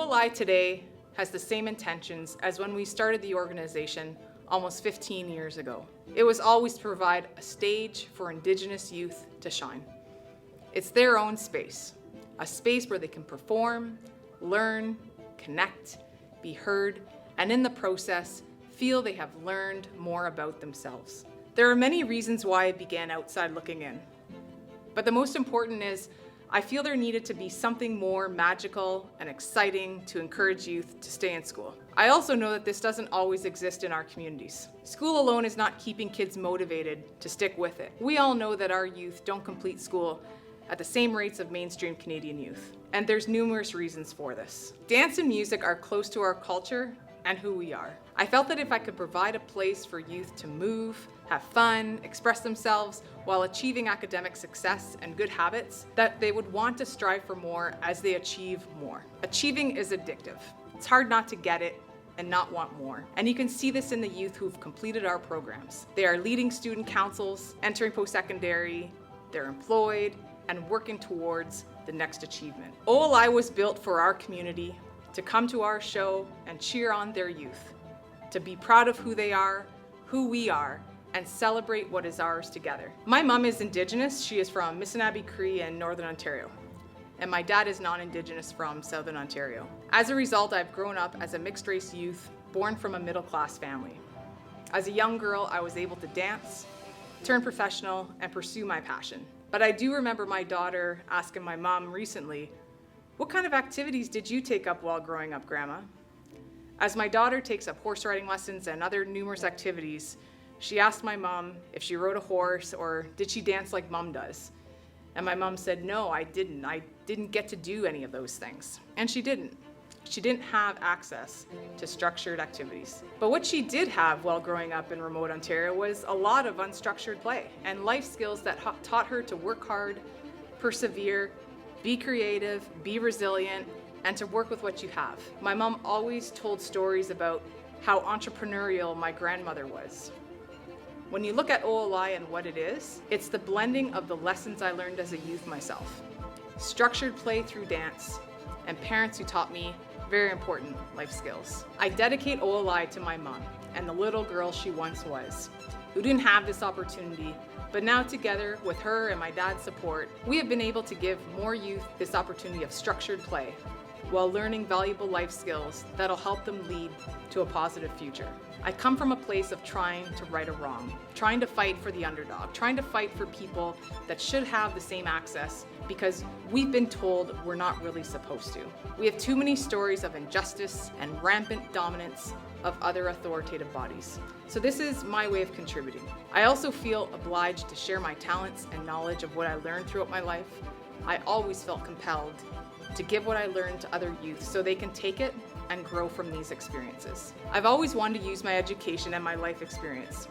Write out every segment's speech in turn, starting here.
OLI today has the same intentions as when we started the organization almost 15 years ago. It was always to provide a stage for Indigenous youth to shine. It's their own space, a space where they can perform, learn, connect, be heard, and in the process, feel they have learned more about themselves. There are many reasons why I began outside looking in, but the most important is I feel there needed to be something more magical and exciting to encourage youth to stay in school. I also know that this doesn't always exist in our communities. School alone is not keeping kids motivated to stick with it. We all know that our youth don't complete school at the same rates of mainstream Canadian youth, and there's numerous reasons for this. Dance and music are close to our culture and who we are. I felt that if I could provide a place for youth to move, have fun, express themselves while achieving academic success and good habits, that they would want to strive for more as they achieve more. Achieving is addictive. It's hard not to get it and not want more. And you can see this in the youth who've completed our programs. They are leading student councils, entering post-secondary, they're employed, and working towards the next achievement. OLI was built for our community to come to our show and cheer on their youth, to be proud of who they are, who we are, and celebrate what is ours together. My mom is Indigenous. She is from Missinabie Cree in Northern Ontario, and my dad is non-Indigenous from Southern Ontario. As a result, I've grown up as a mixed-race youth born from a middle-class family. As a young girl, I was able to dance, turn professional, and pursue my passion. But I do remember my daughter asking my mom recently, "What kind of activities did you take up while growing up, Grandma?" As my daughter takes up horse riding lessons and other numerous activities, she asked my mom if she rode a horse or did she dance like Mom does. And my mom said, "No, I didn't. I didn't get to do any of those things." And she didn't. She didn't have access to structured activities. But what she did have while growing up in remote Ontario was a lot of unstructured play and life skills that taught her to work hard, persevere, be creative, be resilient, and to work with what you have. My mom always told stories about how entrepreneurial my grandmother was. When you look at OLI and what it is, it's the blending of the lessons I learned as a youth myself, structured play through dance, and parents who taught me very important life skills. I dedicate OLI to my mom and the little girl she once was, who didn't have this opportunity, but now together with her and my dad's support, we have been able to give more youth this opportunity of structured play while learning valuable life skills that'll help them lead to a positive future. I come from a place of trying to right a wrong, trying to fight for the underdog, trying to fight for people that should have the same access because we've been told we're not really supposed to. We have too many stories of injustice and rampant dominance of other authoritative bodies. So this is my way of contributing. I also feel obliged to share my talents and knowledge of what I learned throughout my life. I always felt compelled to give what I learned to other youth so they can take it and grow from these experiences. I've always wanted to use my education and my life experience.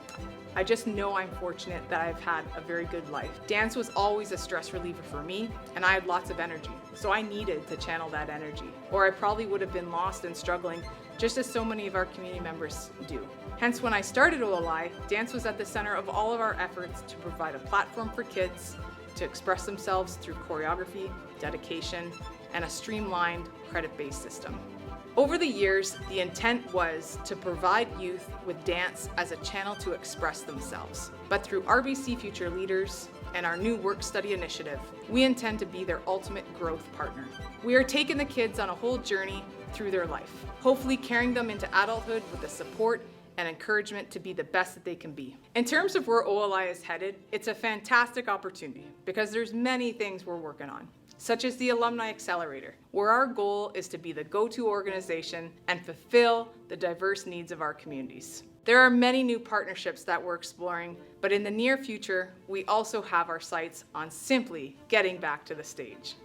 I just know I'm fortunate that I've had a very good life. Dance was always a stress reliever for me, and I had lots of energy, so I needed to channel that energy, or I probably would have been lost and struggling just as so many of our community members do. Hence, when I started OLI, dance was at the center of all of our efforts to provide a platform for kids to express themselves through choreography, dedication, and a streamlined credit-based system. Over the years, the intent was to provide youth with dance as a channel to express themselves. But through RBC Future Leaders and our new work study initiative, we intend to be their ultimate growth partner. We are taking the kids on a whole journey through their life, hopefully carrying them into adulthood with the support and encouragement to be the best that they can be. In terms of where OLI is headed, it's a fantastic opportunity because there's many things we're working on, such as the Alumni Accelerator, where our goal is to be the go-to organization and fulfill the diverse needs of our communities. There are many new partnerships that we're exploring, but in the near future, we also have our sights on simply getting back to the stage.